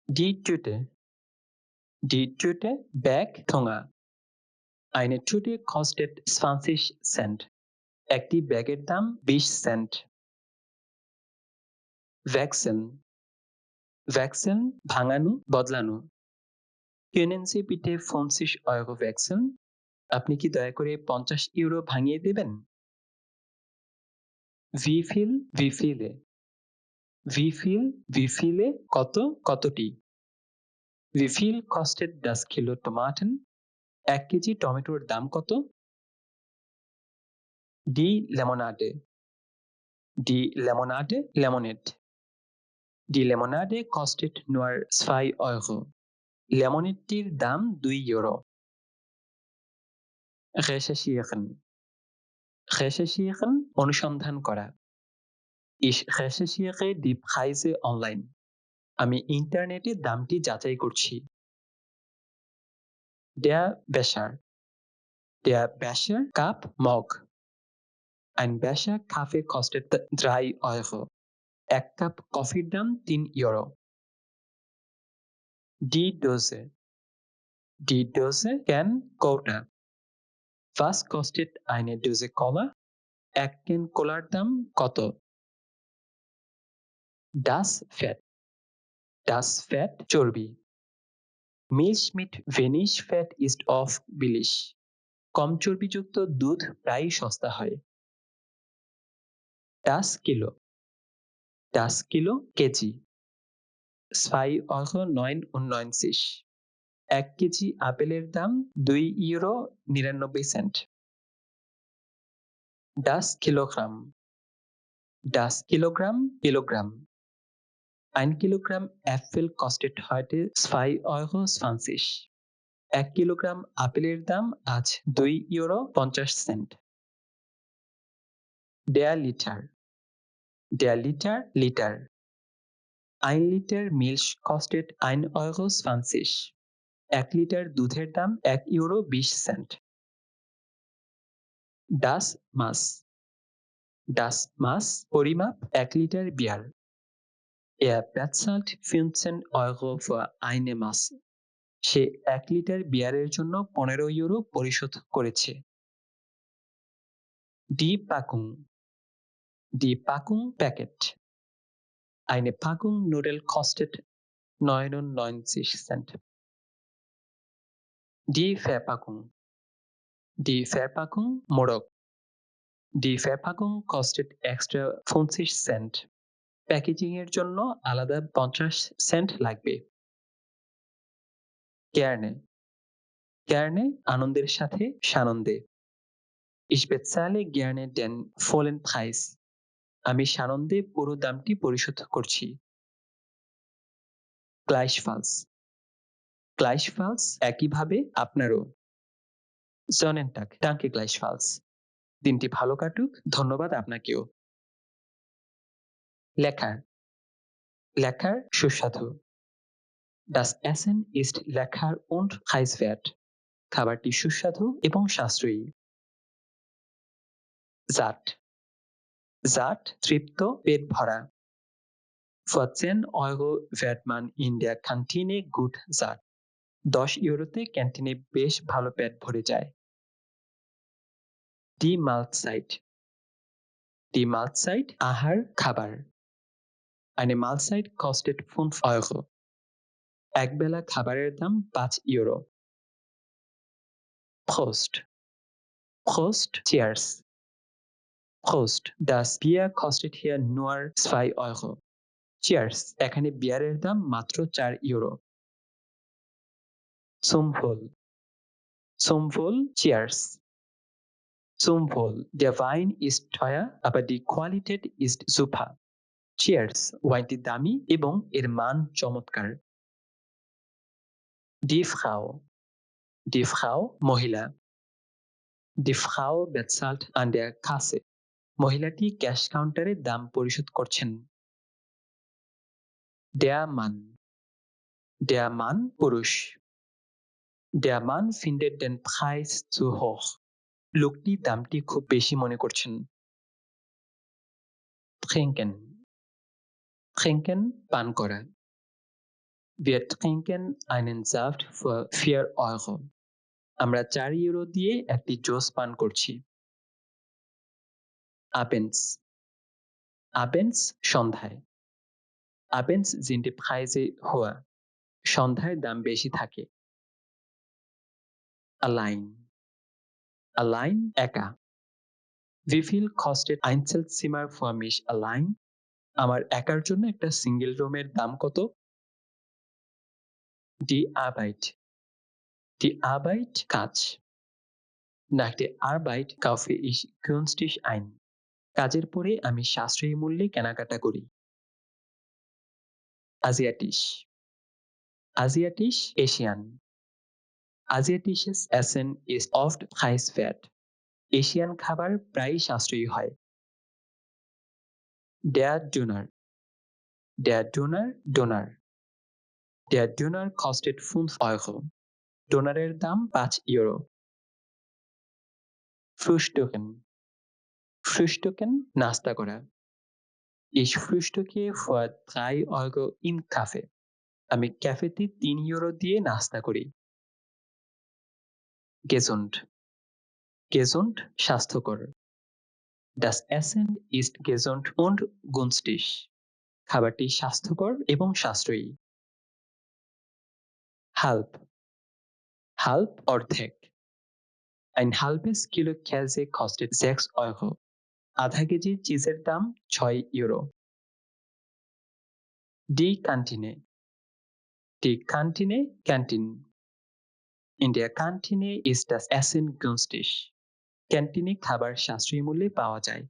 Die Tüte. Die Tüte Bergtonga. Eine Tüte kostet 20 Cent. একটি ব্যাগের দাম 20 সেন্ট। Wechseln. Wechseln ভাঙানো, বদলানো। Können Sie bitte 50 € wechseln? আপনি কি দয়া করে 50 ইউরো ভাঙিয়ে দেবেন? Wie viel, wie viele? Wie viel, wie viele? কত, কতটি? Wie viel kostet das Kilo Tomaten? 1 KG টমেটোর দাম কত? Die Limonade. Die Limonade, Lemonade. Die Limonade kostet nur 2 €. লেমনেডটির দাম 2 ইউরো। Recherchieren. Recherchieren অনুসন্ধান করা। Ich recherchiere die Preise online. আমি ইন্টারনেটে দামটি যাচাই করছি। Der Becher. Der Becher Cup Mug. Ein Becher Kaffee kostet 3 €. এক কাপ কফির দাম 3 euro. Die Dose. Die Dose Can কৌটা। Was kostet eine Dose Cola? এক ক্যান কোলার দাম কত? Das Fett. Das Fett চর্বি। Milch mit wenig Fett ist oft billig. কম চর্বিযুক্ত দুধ প্রায়ই সস্তা হয়। Das Kilo. Das Kilo KG. 2,99 €। এক কেজি আপেলের দাম 2,99 €। Das Kilogramm. Das Kilogramm kilogram. Ein Kilogramm Äpfel kostet heute 2,20 €। এক কিলোগ্রাম আপেলের দাম আজ 2,50 €। Der Liter. Der Liter litre. Ein Liter Milch kostet 1,20 €। এক লিটার দুধের দাম 1,20 €। Das Maß. Das Maß পরিমাপ 1 লিটার বিয়ার। Er bezahlt 15 € für eine Maß. সে 1 litre বিয়ারের জন্য 15 € পরিশোধ করেছে। Die Packung. Die Packung Packet. Eine Packung Nudeln kostet 99 Cent. Die Verpackung. Die Verpackung মোড়ক। Die Verpackung kostet extra 50 Cent. Packaging এর জন্য আলাদা 50 Saint লাগবে। Gerne. Gerne আনন্দের সাথে সানন্দে। Ich bezahle gerne den vollen Preis. আমি সানন্দে পুরো দামটি পরিশোধ করছি। Gleichfalls. Gleichfalls একইভাবে আপনারও। Sonnentag. Danke gleichfalls. দিনটি ভালো কাটুক। ধন্যবাদ আপনাকেও। Lecker. Lecker সুস্বাদু। Das Essen ist lecker und preiswert. খাবারটি সুস্বাদু এবং সাশ্রয়ী। Satt. Satt তৃপ্ত, পেট ভরা। For 10 € wird man in der Kantine gut satt. 10 € ক্যান্টিনে বেশ ভালো পেট ভরে যায়। Die Mahlzeit. Die Mahlzeit আহার, খাবার। Eine Mahlzeit kostet 5 €. একবেলা খাবারের দাম 5 €। Prost. Prost Cheers. Prost. Das Bier kostet hier nur 2 €. Cheers. এখানে বিয়ারের দাম মাত্র 4 €। Zum Wohl. Zum Wohl Cheers. Zum Wohl. Der Wein ist teuer, aber die Qualität ist super. Cheers. ওয়াইনটি দামি এবং এর মান চমৎকার। Die Frau. Die Frau মহিলা। Die Frau bezahlt an der Kasse. মহিলাটি ক্যাশ কাউন্টারে দাম পরিশোধ করছেন। Der Mann. Der Mann পুরুষ। Der Mann findet den Preis zu hoch. লোকটি দামটি খুব বেশি মনে করছেন। Trinken. Trinken পান করা। Wir trinken einen Saft für 4 €. আমরা 4 € দিয়ে একটি জুস পান করছি। Abends. Abends সন্ধ্যায়। Abends sind die Preise höher. সন্ধ্যায় দাম বেশি থাকে। Allein. Allein একা। Wie viel kostet Einzelzimmer für mich allein? আমার একার জন্য একটা সিঙ্গেল রুমের দাম কত? Die Arbeit. Die Arbeit কাজ। Nach der Arbeit kaufe ich günstig ein. কাজের পরে আমি সাশ্রয়ী মূল্যে কেনাকাটা করি। Asiatisch. Asiatisch Asian. Asiatisches Essen ist oft preiswert. Asian খাবার প্রায়ই সাশ্রয়ী হয়। Der Döner. Der Döner Döner. Der Döner kostet 5 €. ডোনারের দাম 5 €। Frühstücken. Frühstücken নাস্তা করা। Ich frühstücke für 3 € im Café. আমি ক্যাফেতে 3 € দিয়ে নাস্তা করি। Gesund. Gesund স্বাস্থ্যকর। Das Essen ist gesund und günstig. খাবারটি স্বাস্থ্যকর এবং সাশ্রয়ী। Halb. Halb অর্ধেক। Ein halbes Kilo Käse kostet 6 €. আধা কেজি চিজের দাম 6 €। Die Kantine. Die Kantine Canteen. In der Kantine ist das Essen günstig. ক্যান্টিনে খাবার সাশ্রয়ী মূল্যে পাওয়া যায়।